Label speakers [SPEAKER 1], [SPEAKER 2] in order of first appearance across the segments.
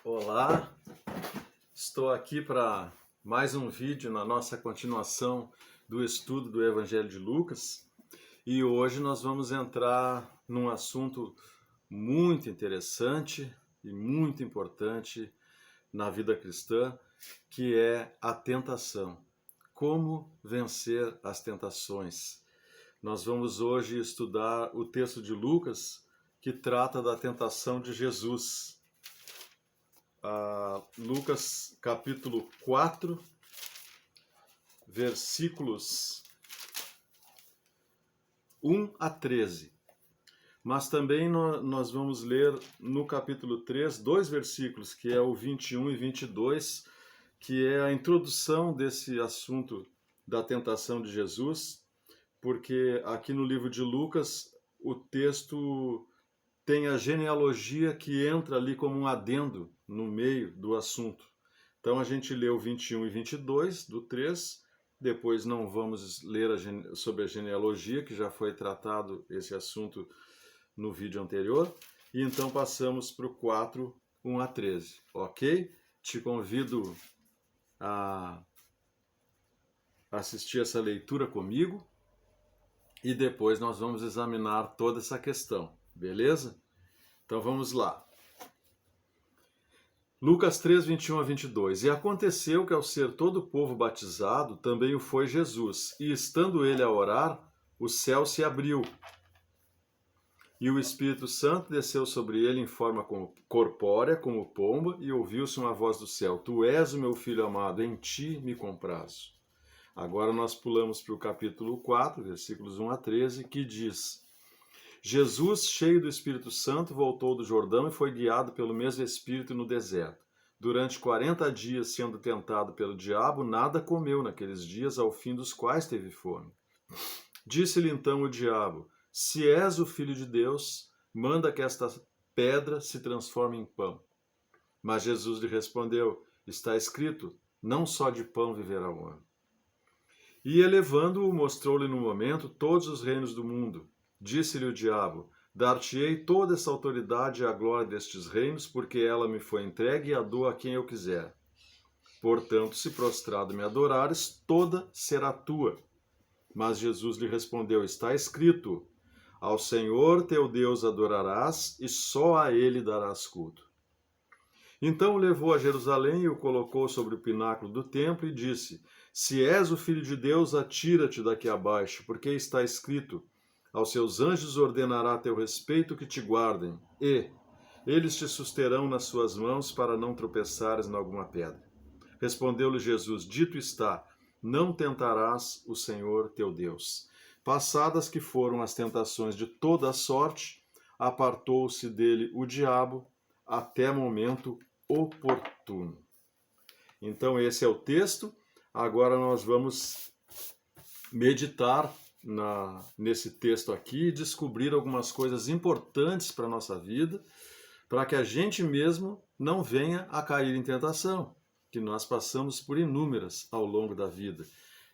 [SPEAKER 1] Olá, estou aqui para mais um vídeo na nossa continuação do estudo do Evangelho de Lucas e hoje nós vamos entrar num assunto muito interessante e muito importante na vida cristã, que é a tentação. Como vencer as tentações? Nós vamos hoje estudar o texto de Lucas que trata da tentação de Jesus. Lucas capítulo 4, versículos 1 a 13. Mas também nós vamos ler no capítulo 3 dois versículos, que é o 21 e 22, que é a introdução desse assunto da tentação de Jesus, porque aqui no livro de Lucas o texto tem a genealogia que entra ali como um adendo no meio do assunto. Então a gente leu 21 e 22 do 3, depois não vamos ler sobre a genealogia, que já foi tratado esse assunto no vídeo anterior, e então passamos para o 4, 1 a 13, ok? Te convido a assistir essa leitura comigo e depois nós vamos examinar toda essa questão, beleza? Então vamos lá. Lucas 3, 21 a 22. E aconteceu que ao ser todo o povo batizado, também o foi Jesus. E estando ele a orar, o céu se abriu. E o Espírito Santo desceu sobre ele em forma corpórea, como pomba, e ouviu-se uma voz do céu: Tu és o meu filho amado, em ti me comprazo. Agora nós pulamos para o capítulo 4, versículos 1 a 13, que diz: Jesus, cheio do Espírito Santo, voltou do Jordão e foi guiado pelo mesmo Espírito no deserto. Durante 40 dias, sendo tentado pelo diabo, nada comeu naqueles dias, ao fim dos quais teve fome. Disse-lhe então o diabo: Se és o Filho de Deus, manda que esta pedra se transforme em pão. Mas Jesus lhe respondeu: Está escrito, não só de pão viverá o homem. E elevando-o, mostrou-lhe no momento todos os reinos do mundo. Disse-lhe o diabo: Dar-te-ei toda essa autoridade e a glória destes reinos, porque ela me foi entregue e a dou a quem eu quiser. Portanto, se prostrado me adorares, toda será tua. Mas Jesus lhe respondeu: Está escrito, ao Senhor teu Deus adorarás e só a ele darás culto. Então o levou a Jerusalém e o colocou sobre o pináculo do templo e disse: Se és o Filho de Deus, atira-te daqui abaixo, porque está escrito: Aos seus anjos ordenará a teu respeito que te guardem, e eles te susterão nas suas mãos para não tropeçares em alguma pedra. Respondeu-lhe Jesus: Dito está, não tentarás o Senhor teu Deus. Passadas que foram as tentações de toda a sorte, apartou-se dele o diabo até momento oportuno. Então esse é o texto. Agora nós vamos meditar nesse texto aqui e descobrir algumas coisas importantes para a nossa vida, para que a gente mesmo não venha a cair em tentação, que nós passamos por inúmeras ao longo da vida.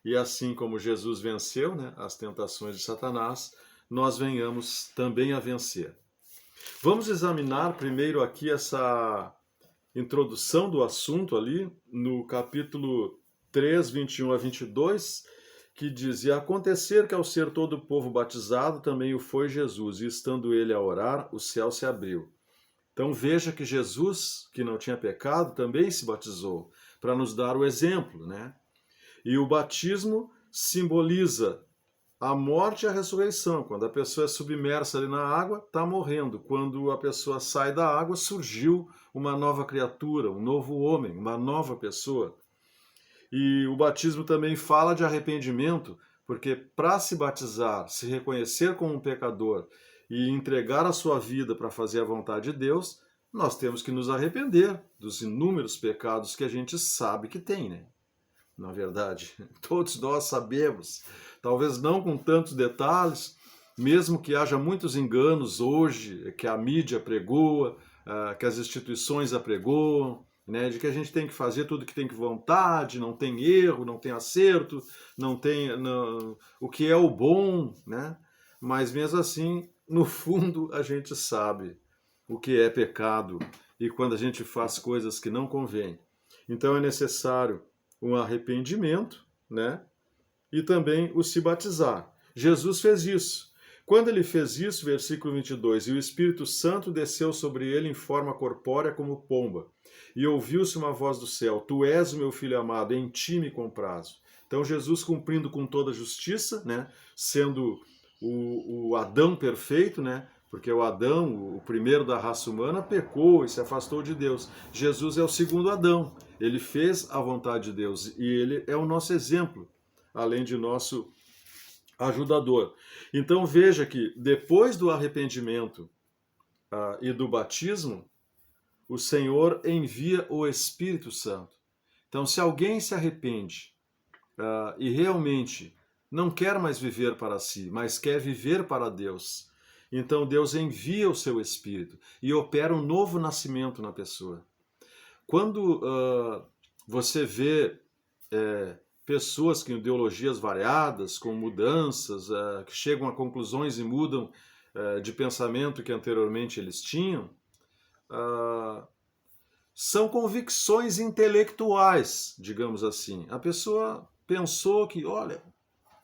[SPEAKER 1] E assim como Jesus venceu, as tentações de Satanás, nós venhamos também a vencer. Vamos examinar primeiro aqui essa introdução do assunto ali, no capítulo 3, 21 a 22, que diz: E acontecer que ao ser todo o povo batizado, também o foi Jesus, e estando ele a orar, o céu se abriu. Então veja que Jesus, que não tinha pecado, também se batizou, para nos dar o exemplo, E o batismo simboliza a morte e a ressurreição. Quando a pessoa é submersa ali na água, está morrendo. Quando a pessoa sai da água, surgiu uma nova criatura, um novo homem, uma nova pessoa. E o batismo também fala de arrependimento, porque para se batizar, se reconhecer como um pecador e entregar a sua vida para fazer a vontade de Deus, nós temos que nos arrepender dos inúmeros pecados que a gente sabe que tem, Na verdade, todos nós sabemos, talvez não com tantos detalhes, mesmo que haja muitos enganos hoje, que a mídia pregoa, que as instituições apregoam, de que a gente tem que fazer tudo que tem que vontade, não tem erro, não tem acerto, não tem o que é o bom, Mas mesmo assim, no fundo, a gente sabe o que é pecado e quando a gente faz coisas que não convêm. Então é necessário um arrependimento, né? E também o se batizar. Jesus fez isso. Quando ele fez isso, versículo 22, e o Espírito Santo desceu sobre ele em forma corpórea como pomba, e ouviu-se uma voz do céu: Tu és o meu filho amado, em ti me comprazo. Então Jesus cumprindo com toda a justiça, né? Sendo o Adão perfeito, né? Porque o Adão, o primeiro da raça humana, pecou e se afastou de Deus. Jesus é o segundo Adão. Ele fez a vontade de Deus e ele é o nosso exemplo, além de nosso ajudador. Então veja que depois do arrependimento e do batismo, o Senhor envia o Espírito Santo. Então, se alguém se arrepende e realmente não quer mais viver para si, mas quer viver para Deus, então Deus envia o seu Espírito e opera um novo nascimento na pessoa. Quando você vê pessoas com ideologias variadas, com mudanças, que chegam a conclusões e mudam de pensamento que anteriormente eles tinham, são convicções intelectuais, digamos assim. A pessoa pensou que, olha,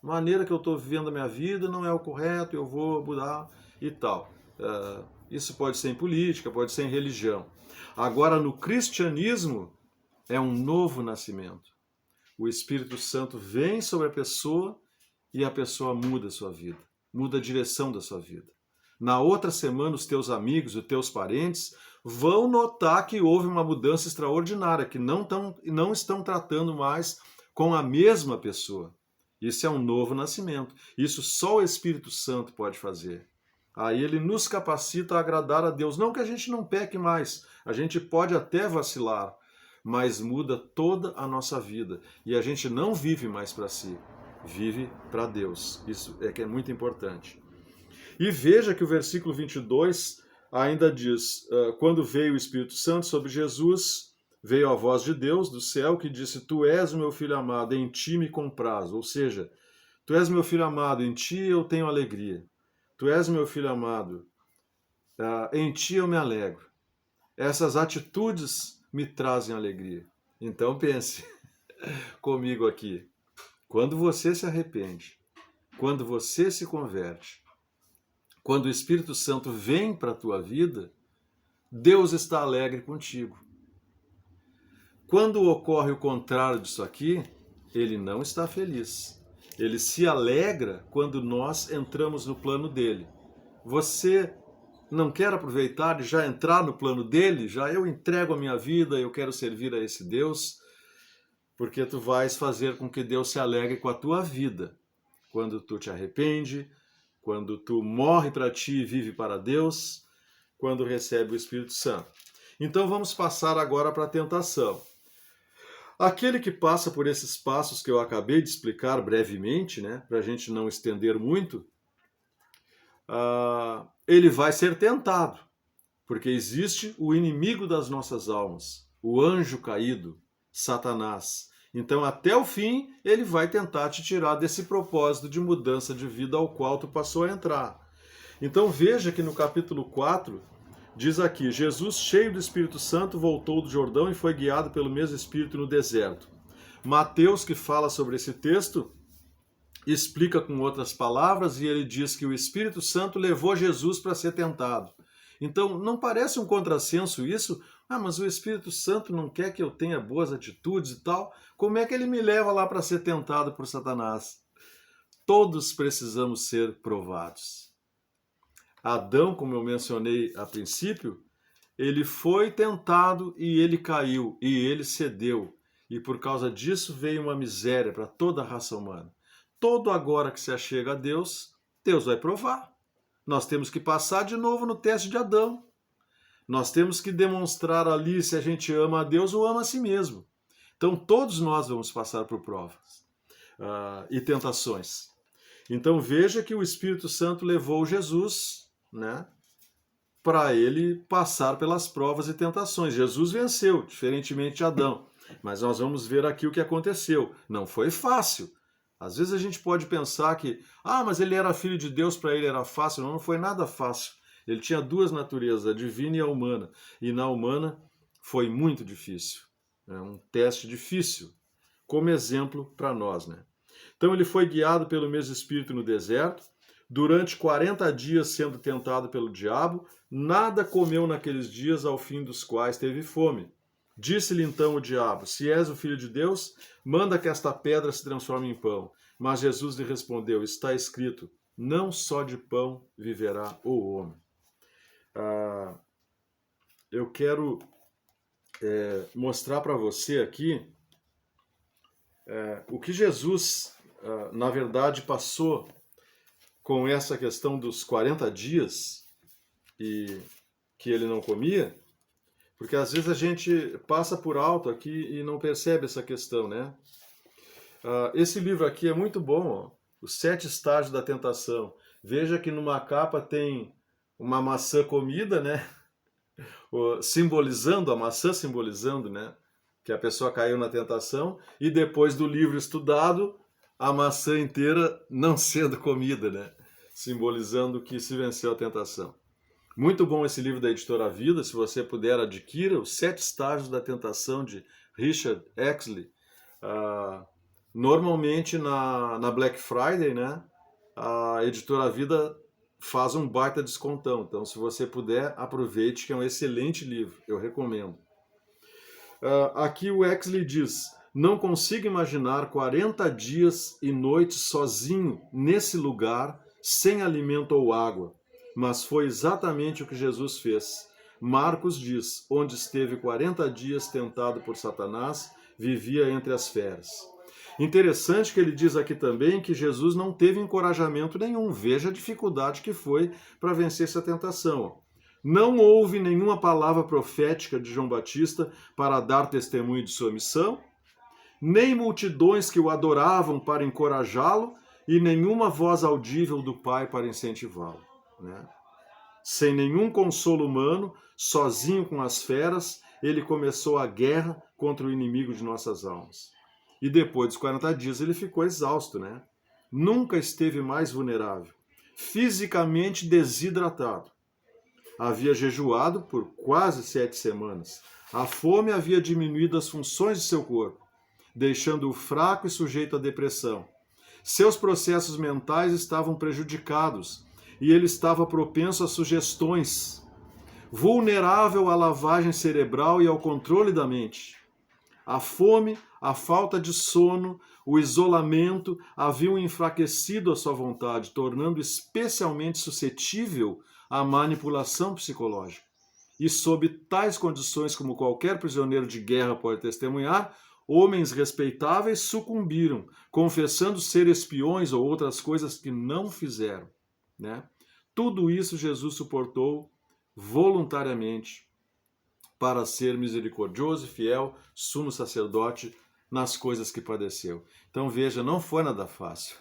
[SPEAKER 1] a maneira que eu estou vivendo a minha vida não é o correto, eu vou mudar e tal. Isso pode ser em política, pode ser em religião. Agora, no cristianismo, é um novo nascimento. O Espírito Santo vem sobre a pessoa e a pessoa muda a sua vida, muda a direção da sua vida. Na outra semana, os teus amigos, os teus parentes vão notar que houve uma mudança extraordinária, que não estão tratando mais com a mesma pessoa. Isso é um novo nascimento. Isso só o Espírito Santo pode fazer. Aí ele nos capacita a agradar a Deus. Não que a gente não peque mais, a gente pode até vacilar, mas muda toda a nossa vida. E a gente não vive mais para si, vive para Deus. Isso é que é muito importante. E veja que o versículo 22 ainda diz, quando veio o Espírito Santo sobre Jesus, veio a voz de Deus do céu que disse: Tu és o meu filho amado, em ti me comprazo. Ou seja, tu és meu filho amado, em ti eu tenho alegria. Tu és meu filho amado, em ti eu me alegro. Essas atitudes me trazem alegria. Então pense comigo aqui. Quando você se arrepende, quando você se converte, quando o Espírito Santo vem para a tua vida, Deus está alegre contigo. Quando ocorre o contrário disso aqui, ele não está feliz. Ele se alegra quando nós entramos no plano dele. Você não quer aproveitar e já entrar no plano dele? Já eu entrego a minha vida, eu quero servir a esse Deus, porque tu vais fazer com que Deus se alegre com a tua vida. Quando tu te arrepende, quando tu morre para ti e vive para Deus, quando recebe o Espírito Santo. Então vamos passar agora para a tentação. Aquele que passa por esses passos que eu acabei de explicar brevemente, né, para a gente não estender muito, ele vai ser tentado, porque existe o inimigo das nossas almas, o anjo caído, Satanás. Então, até o fim, ele vai tentar te tirar desse propósito de mudança de vida ao qual tu passou a entrar. Então, veja que no capítulo 4, diz aqui: Jesus, cheio do Espírito Santo, voltou do Jordão e foi guiado pelo mesmo Espírito no deserto. Mateus, que fala sobre esse texto, explica com outras palavras e ele diz que o Espírito Santo levou Jesus para ser tentado. Então, não parece um contrassenso isso? Mas o Espírito Santo não quer que eu tenha boas atitudes e tal. Como é que ele me leva lá para ser tentado por Satanás? Todos precisamos ser provados. Adão, como eu mencionei a princípio, ele foi tentado e ele caiu, e ele cedeu. E por causa disso veio uma miséria para toda a raça humana. Todo agora que se achega a Deus, Deus vai provar. Nós temos que passar de novo no teste de Adão. Nós temos que demonstrar ali se a gente ama a Deus ou ama a si mesmo. Então todos nós vamos passar por provas e tentações. Então veja que o Espírito Santo levou Jesus, né, para ele passar pelas provas e tentações. Jesus venceu, diferentemente de Adão. Mas nós vamos ver aqui o que aconteceu. Não foi fácil. Às vezes a gente pode pensar que, mas ele era filho de Deus, para ele era fácil. Não, não foi nada fácil. Ele tinha duas naturezas, a divina e a humana. E na humana foi muito difícil. É um teste difícil, como exemplo para nós, né? Então ele foi guiado pelo mesmo Espírito no deserto, durante 40 dias sendo tentado pelo diabo, nada comeu naqueles dias, ao fim dos quais teve fome. Disse-lhe então o diabo: se és o Filho de Deus, manda que esta pedra se transforme em pão. Mas Jesus lhe respondeu: está escrito, não só de pão viverá o homem. Eu quero mostrar para você aqui o que Jesus, na verdade, passou com essa questão dos 40 dias e que ele não comia, porque às vezes a gente passa por alto aqui e não percebe essa questão, né? Esse livro aqui é muito bom, ó, Os 7 Estágios da Tentação. Veja que numa capa tem uma maçã comida, né? Simbolizando, a maçã simbolizando, né? Que a pessoa caiu na tentação, e depois do livro estudado, a maçã inteira não sendo comida, né? Simbolizando que se venceu a tentação. Muito bom esse livro da Editora Vida, se você puder, adquira, Os 7 Estágios da Tentação, de Richard Exley. Normalmente na Black Friday, né, a Editora Vida faz um baita descontão. Então, se você puder, aproveite, que é um excelente livro, eu recomendo. Aqui o Exley diz: não consigo imaginar 40 dias e noites sozinho nesse lugar, sem alimento ou água. Mas foi exatamente o que Jesus fez. Marcos diz: onde esteve 40 dias tentado por Satanás, vivia entre as feras. Interessante que ele diz aqui também que Jesus não teve encorajamento nenhum. Veja a dificuldade que foi para vencer essa tentação. Não houve nenhuma palavra profética de João Batista para dar testemunho de sua missão, nem multidões que o adoravam para encorajá-lo, e nenhuma voz audível do Pai para incentivá-lo, né? Sem nenhum consolo humano, sozinho com as feras, ele começou a guerra contra o inimigo de nossas almas. E depois dos 40 dias ele ficou exausto, né? Nunca esteve mais vulnerável, fisicamente desidratado. Havia jejuado por quase 7 semanas. A fome havia diminuído as funções de seu corpo, deixando-o fraco e sujeito à depressão. Seus processos mentais estavam prejudicados e ele estava propenso a sugestões, vulnerável à lavagem cerebral e ao controle da mente. A fome, a falta de sono, o isolamento haviam enfraquecido a sua vontade, tornando especialmente suscetível à manipulação psicológica. E sob tais condições, como qualquer prisioneiro de guerra pode testemunhar, homens respeitáveis sucumbiram, confessando ser espiões ou outras coisas que não fizeram, né? Tudo isso Jesus suportou voluntariamente para ser misericordioso e fiel, sumo sacerdote nas coisas que padeceu. Então veja, não foi nada fácil.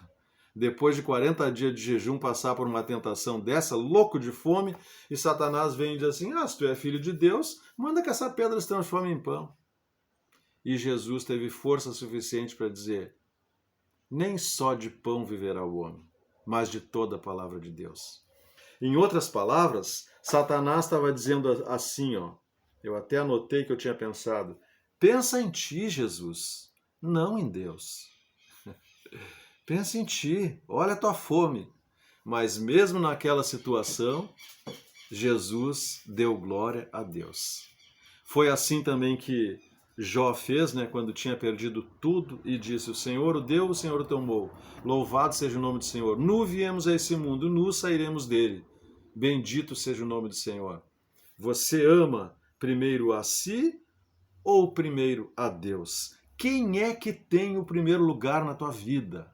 [SPEAKER 1] Depois de 40 dias de jejum, passar por uma tentação dessa, louco de fome, e Satanás vem e diz assim: se tu é filho de Deus, manda que essa pedra se transforme em pão. E Jesus teve força suficiente para dizer: nem só de pão viverá o homem, mas de toda a palavra de Deus. Em outras palavras, Satanás estava dizendo assim, ó, eu até anotei que eu tinha pensado: pensa em ti, Jesus, não em Deus. Pensa em ti, olha a tua fome. Mas mesmo naquela situação, Jesus deu glória a Deus. Foi assim também que Jó fez, né, quando tinha perdido tudo e disse: o Senhor o deu, o Senhor o tomou. Louvado seja o nome do Senhor. Nu viemos a esse mundo, nu sairemos dele. Bendito seja o nome do Senhor. Você ama primeiro a si ou primeiro a Deus? Quem é que tem o primeiro lugar na tua vida?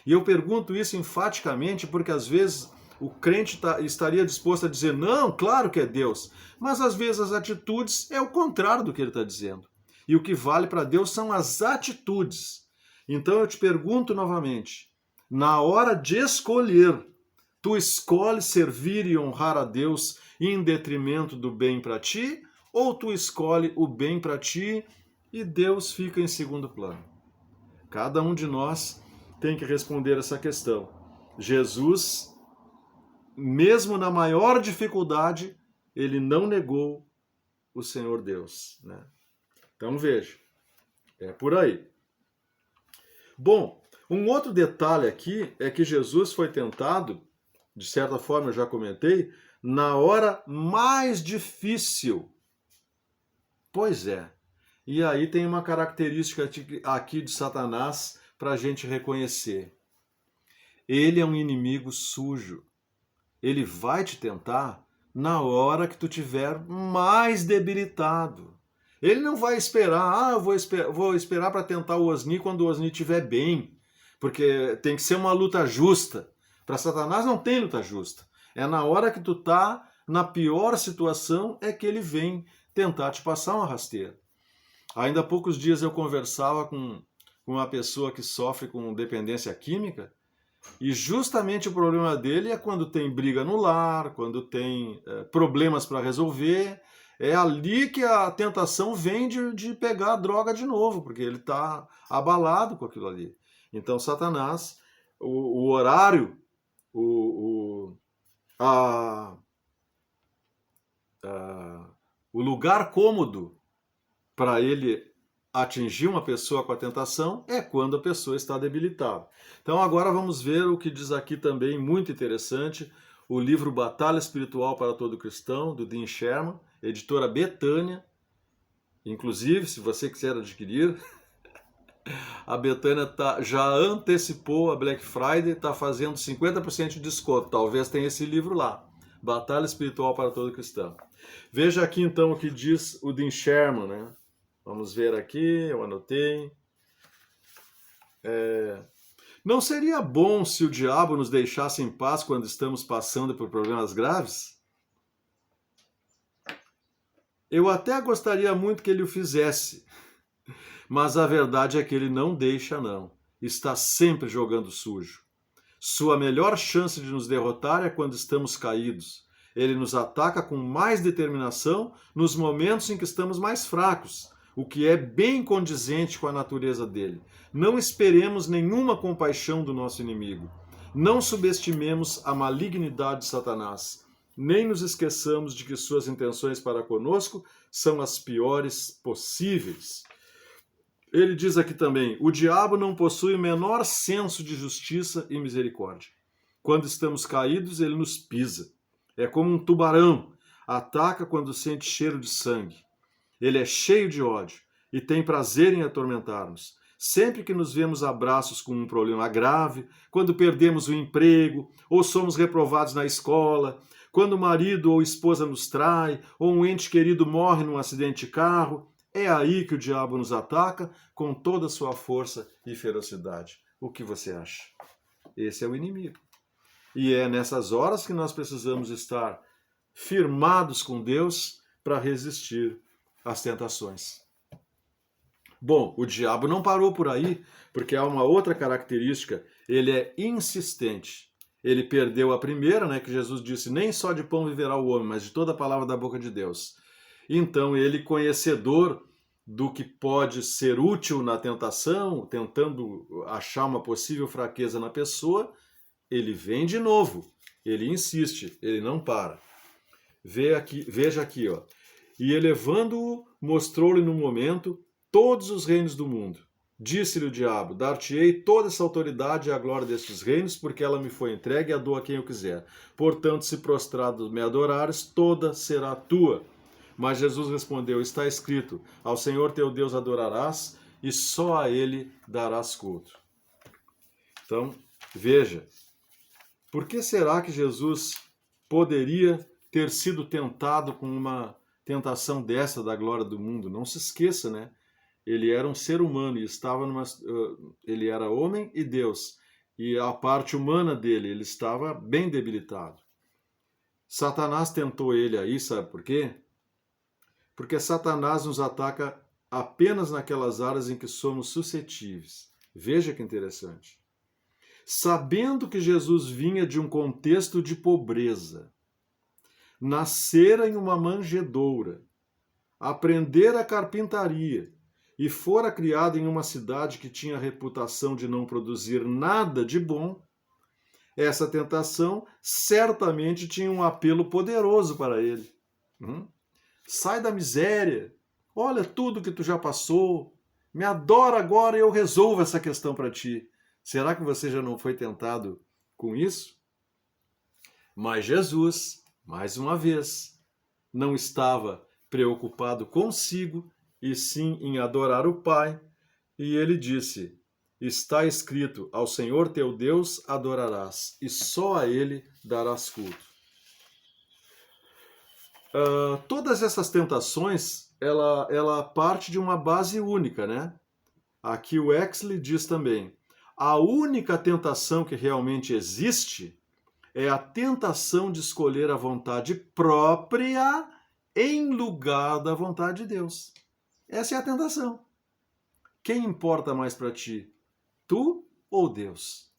[SPEAKER 1] E eu pergunto isso enfaticamente porque às vezes o crente estaria disposto a dizer: não, claro que é Deus. Mas às vezes as atitudes é o contrário do que ele está dizendo. E o que vale para Deus são as atitudes. Então eu te pergunto novamente, na hora de escolher, tu escolhe servir e honrar a Deus em detrimento do bem para ti, ou tu escolhe o bem para ti e Deus fica em segundo plano? Cada um de nós tem que responder essa questão. Jesus mesmo na maior dificuldade, ele não negou o Senhor Deus, né? Então veja, é por aí. Bom, um outro detalhe aqui é que Jesus foi tentado, de certa forma eu já comentei, na hora mais difícil. Pois é. E aí tem uma característica aqui de Satanás para a gente reconhecer. Ele é um inimigo sujo. Ele vai te tentar na hora que tu tiver mais debilitado. Ele não vai esperar, eu vou esperar para tentar o Osni quando o Osni estiver bem, porque tem que ser uma luta justa. Para Satanás não tem luta justa. É na hora que tu tá na pior situação é que ele vem tentar te passar uma rasteira. Ainda há poucos dias eu conversava com uma pessoa que sofre com dependência química, e justamente o problema dele é quando tem briga no lar, quando tem problemas para resolver. É ali que a tentação vem de pegar a droga de novo, porque ele está abalado com aquilo ali. Então, Satanás, o horário, o lugar cômodo para ele atingir uma pessoa com a tentação é quando a pessoa está debilitada. Então agora vamos ver o que diz aqui também, muito interessante, o livro Batalha Espiritual para Todo Cristão, do Dean Sherman, editora Betânia. Inclusive, se você quiser adquirir, a Betânia já antecipou a Black Friday, está fazendo 50% de desconto. Talvez tenha esse livro lá, Batalha Espiritual para Todo Cristão. Veja aqui então o que diz o Dean Sherman, né? Vamos ver aqui, eu anotei. Não seria bom se o diabo nos deixasse em paz quando estamos passando por problemas graves? Eu até gostaria muito que ele o fizesse, mas a verdade é que ele não deixa, não. Está sempre jogando sujo. Sua melhor chance de nos derrotar é quando estamos caídos. Ele nos ataca com mais determinação nos momentos em que estamos mais fracos, o que é bem condizente com a natureza dele. Não esperemos nenhuma compaixão do nosso inimigo. Não subestimemos a malignidade de Satanás. Nem nos esqueçamos de que suas intenções para conosco são as piores possíveis. Ele diz aqui também, o diabo não possui o menor senso de justiça e misericórdia. Quando estamos caídos, ele nos pisa. É como um tubarão, ataca quando sente cheiro de sangue. Ele é cheio de ódio e tem prazer em atormentar-nos. Sempre que nos vemos a braços com um problema grave, quando perdemos o emprego, ou somos reprovados na escola, quando o marido ou esposa nos trai, ou um ente querido morre num acidente de carro, é aí que o diabo nos ataca com toda a sua força e ferocidade. O que você acha? Esse é o inimigo. E é nessas horas que nós precisamos estar firmados com Deus para resistir às tentações. Bom, o diabo não parou por aí, porque há uma outra característica, ele é insistente. Ele perdeu a primeira, né, que Jesus disse, nem só de pão viverá o homem, mas de toda a palavra da boca de Deus. Então, ele, conhecedor do que pode ser útil na tentação, tentando achar uma possível fraqueza na pessoa, ele vem de novo, ele insiste, ele não para. Veja aqui, ó. E elevando-o, mostrou-lhe no momento todos os reinos do mundo. Disse-lhe o diabo, dar-te-ei toda essa autoridade e a glória destes reinos, porque ela me foi entregue e a dou a quem eu quiser. Portanto, se prostrado me adorares, toda será tua. Mas Jesus respondeu, está escrito, ao Senhor teu Deus adorarás, e só a ele darás culto. Então, veja, por que será que Jesus poderia ter sido tentado com uma tentação dessa da glória do mundo? Não se esqueça, né? Ele era um ser humano e ele era homem e Deus. E a parte humana dele, ele estava bem debilitado. Satanás tentou ele aí, sabe por quê? Porque Satanás nos ataca apenas naquelas áreas em que somos suscetíveis. Veja que interessante. Sabendo que Jesus vinha de um contexto de pobreza, nascera em uma manjedoura, aprendera a carpintaria e fora criado em uma cidade que tinha a reputação de não produzir nada de bom, essa tentação certamente tinha um apelo poderoso para ele. Sai da miséria, olha tudo que tu já passou, me adora agora e eu resolvo essa questão para ti. Será que você já não foi tentado com isso? Mas Jesus, mais uma vez, não estava preocupado consigo, e sim em adorar o Pai, e ele disse: está escrito, ao Senhor teu Deus adorarás, e só a ele darás culto. Todas essas tentações, ela parte de uma base única, né? Aqui o Exley diz também, a única tentação que realmente existe é a tentação de escolher a vontade própria em lugar da vontade de Deus. Essa é a tentação. Quem importa mais para ti? Tu ou Deus?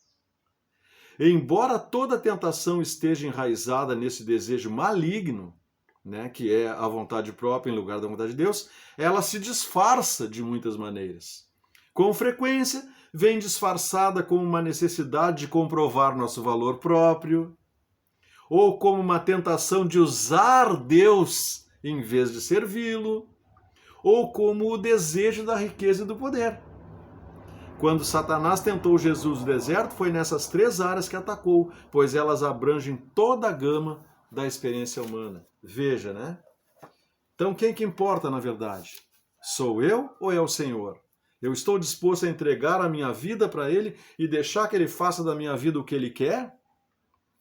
[SPEAKER 1] Embora toda tentação esteja enraizada nesse desejo maligno, né, que é a vontade própria em lugar da vontade de Deus, ela se disfarça de muitas maneiras. Com frequência, vem disfarçada como uma necessidade de comprovar nosso valor próprio, ou como uma tentação de usar Deus em vez de servi-lo, ou como o desejo da riqueza e do poder. Quando Satanás tentou Jesus no deserto, foi nessas três áreas que atacou, pois elas abrangem toda a gama da experiência humana. Veja, né? Então, quem que importa na verdade? Sou eu ou é o Senhor? Eu estou disposto a entregar a minha vida para Ele e deixar que Ele faça da minha vida o que Ele quer?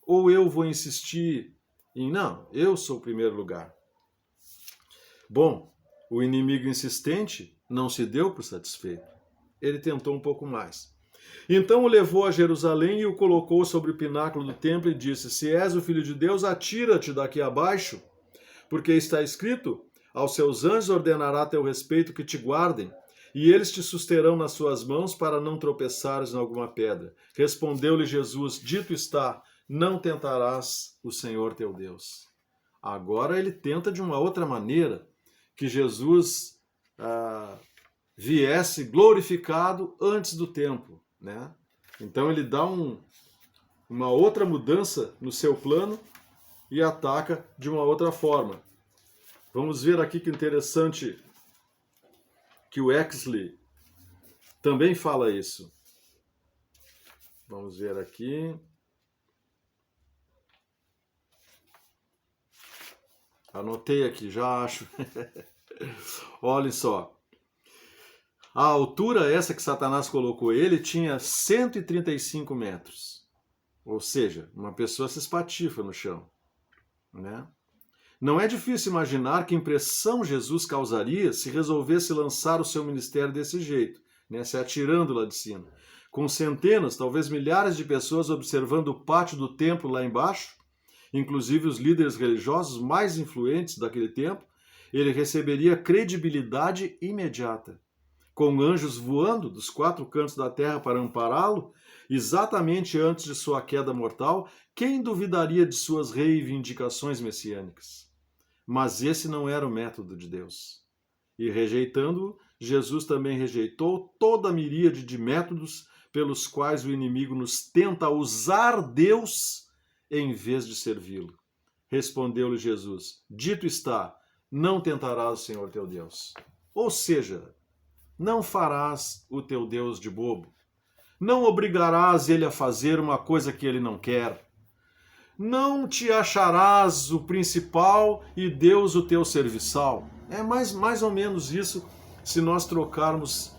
[SPEAKER 1] Ou eu vou insistir em, não, eu sou o primeiro lugar? Bom, o inimigo insistente não se deu por satisfeito. Ele tentou um pouco mais. Então o levou a Jerusalém e o colocou sobre o pináculo do templo e disse: se és o Filho de Deus, atira-te daqui abaixo, porque está escrito, aos seus anjos ordenará a teu respeito que te guardem, e eles te susterão nas suas mãos para não tropeçares em alguma pedra. Respondeu-lhe Jesus: dito está, não tentarás o Senhor teu Deus. Agora ele tenta de uma outra maneira, que Jesus viesse glorificado antes do tempo, né? Então ele dá uma outra mudança no seu plano e ataca de uma outra forma. Vamos ver aqui que interessante que o Exley também fala isso. Vamos ver aqui. Anotei aqui, já acho. Olhem só. A altura essa que Satanás colocou ele tinha 135 metros. Ou seja, uma pessoa se espatifa no chão, né? Não é difícil imaginar que impressão Jesus causaria se resolvesse lançar o seu ministério desse jeito, né? Se atirando lá de cima. Com centenas, talvez milhares de pessoas observando o pátio do templo lá embaixo, inclusive os líderes religiosos mais influentes daquele tempo, ele receberia credibilidade imediata. Com anjos voando dos quatro cantos da terra para ampará-lo, exatamente antes de sua queda mortal, quem duvidaria de suas reivindicações messiânicas? Mas esse não era o método de Deus. E rejeitando-o, Jesus também rejeitou toda a miríade de métodos pelos quais o inimigo nos tenta usar Deus em vez de servi-lo. Respondeu-lhe Jesus: dito está, não tentarás o Senhor teu Deus. Ou seja, não farás o teu Deus de bobo. Não obrigarás ele a fazer uma coisa que ele não quer. Não te acharás o principal e Deus o teu serviçal. É mais ou menos isso, se nós trocarmos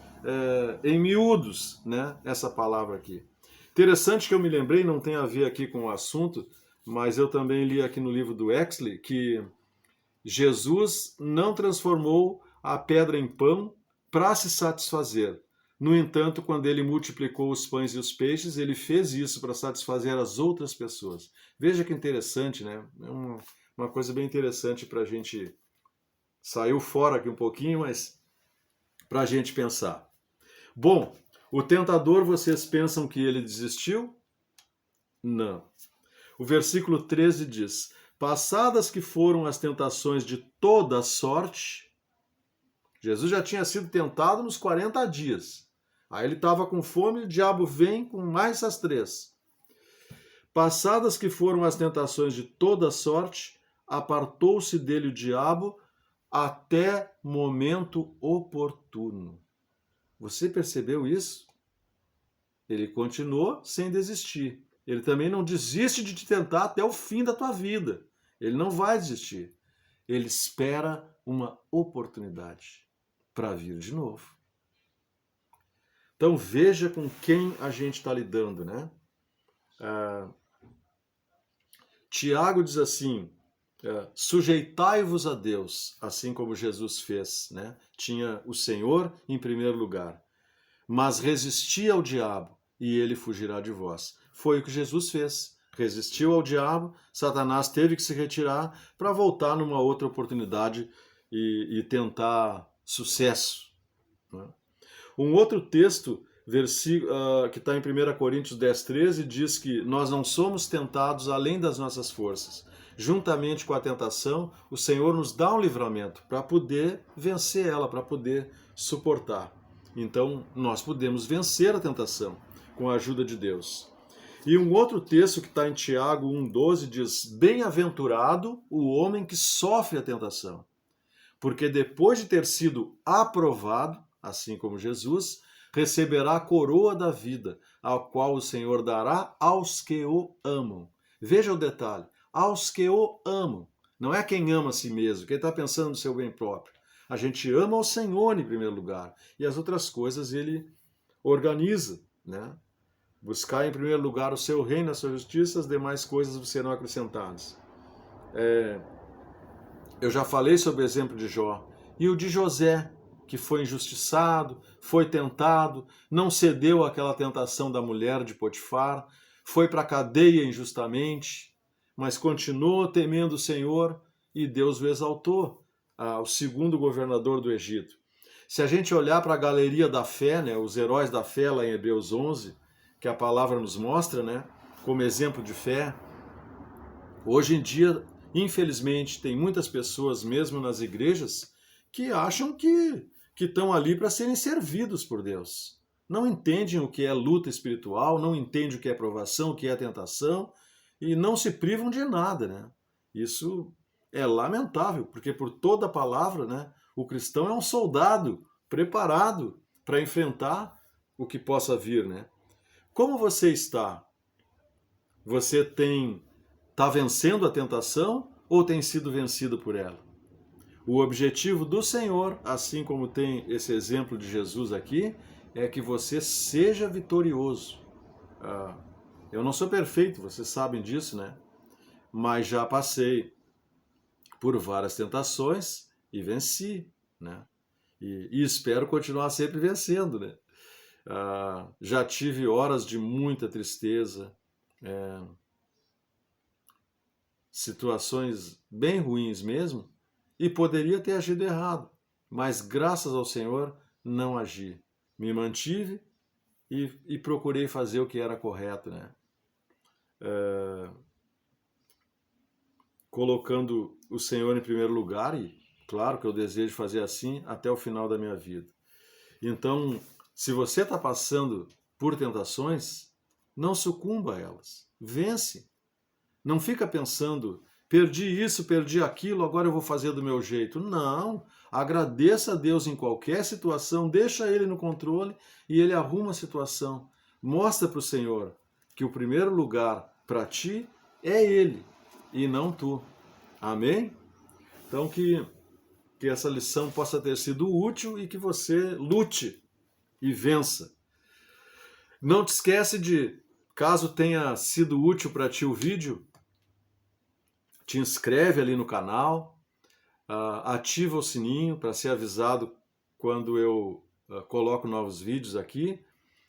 [SPEAKER 1] em miúdos, né, essa palavra aqui. Interessante que eu me lembrei, não tem a ver aqui com o assunto, mas eu também li aqui no livro do Exley que Jesus não transformou a pedra em pão para se satisfazer. No entanto, quando ele multiplicou os pães e os peixes, ele fez isso para satisfazer as outras pessoas. Veja que interessante, né? É uma coisa bem interessante para a gente... Saiu fora aqui um pouquinho, mas para a gente pensar. Bom, o tentador, vocês pensam que ele desistiu? Não. O versículo 13 diz: passadas que foram as tentações de toda sorte... Jesus já tinha sido tentado nos 40 dias. Aí ele estava com fome, o diabo vem com mais essas três. Passadas que foram as tentações de toda sorte, apartou-se dele o diabo até momento oportuno. Você percebeu isso? Ele continuou sem desistir. Ele também não desiste de te tentar até o fim da tua vida. Ele não vai desistir. Ele espera uma oportunidade para vir de novo. Então veja com quem a gente está lidando, né? Tiago diz assim, sujeitai-vos a Deus, assim como Jesus fez, né? Tinha o Senhor em primeiro lugar. Mas resisti ao diabo e ele fugirá de vós. Foi o que Jesus fez. Resistiu ao diabo, Satanás teve que se retirar para voltar numa outra oportunidade e tentar sucesso. Né? Um outro texto, que está em 1 Coríntios 10, 13, diz que nós não somos tentados além das nossas forças. Juntamente com a tentação, o Senhor nos dá um livramento para poder vencer ela, para poder suportar. Então, nós podemos vencer a tentação com a ajuda de Deus. E um outro texto que está em Tiago 1,12 diz: bem-aventurado o homem que sofre a tentação, porque depois de ter sido aprovado, assim como Jesus, receberá a coroa da vida, a qual o Senhor dará aos que o amam. Veja o detalhe, aos que o amam. Não é quem ama a si mesmo, quem está pensando no seu bem próprio. A gente ama o Senhor em primeiro lugar, e as outras coisas ele organiza, né? Buscar em primeiro lugar o seu reino, a sua justiça, as demais coisas serão acrescentadas. Eu já falei sobre o exemplo de Jó e o de José, que foi injustiçado, foi tentado, não cedeu àquela tentação da mulher de Potifar, foi para a cadeia injustamente, mas continuou temendo o Senhor e Deus o exaltou, o segundo governador do Egito. Se a gente olhar para a galeria da fé, né, os heróis da fé lá em Hebreus 11, que a palavra nos mostra, né, como exemplo de fé, hoje em dia, infelizmente, tem muitas pessoas, mesmo nas igrejas, que acham que estão ali para serem servidos por Deus. Não entendem o que é luta espiritual, não entendem o que é provação, o que é tentação, e não se privam de nada, né? Isso é lamentável, porque por toda a palavra, né, o cristão é um soldado preparado para enfrentar o que possa vir, né? Como você está? Você está vencendo a tentação ou tem sido vencido por ela? O objetivo do Senhor, assim como tem esse exemplo de Jesus aqui, é que você seja vitorioso. Eu não sou perfeito, vocês sabem disso, né? Mas já passei por várias tentações e venci, né? E espero continuar sempre vencendo, né? Já tive horas de muita tristeza, situações bem ruins mesmo, e poderia ter agido errado, mas graças ao Senhor não agi. Me mantive e procurei fazer o que era correto, né? Colocando o Senhor em primeiro lugar, e claro que eu desejo fazer assim até o final da minha vida. Então, se você está passando por tentações, não sucumba a elas. Vence. Não fica pensando, perdi isso, perdi aquilo, agora eu vou fazer do meu jeito. Não. Agradeça a Deus em qualquer situação, deixa Ele no controle e Ele arruma a situação. Mostra para o Senhor que o primeiro lugar para ti é Ele e não tu. Amém? Então que essa lição possa ter sido útil e que você lute e vença. Não te esquece de, caso tenha sido útil para ti o vídeo, te inscreve ali no canal, ativa o sininho para ser avisado quando eu coloco novos vídeos aqui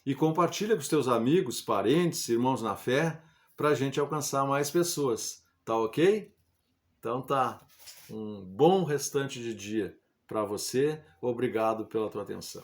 [SPEAKER 1] e compartilha com os teus amigos, parentes, irmãos na fé, para a gente alcançar mais pessoas. Tá ok? Então tá. Um bom restante de dia para você. Obrigado pela tua atenção.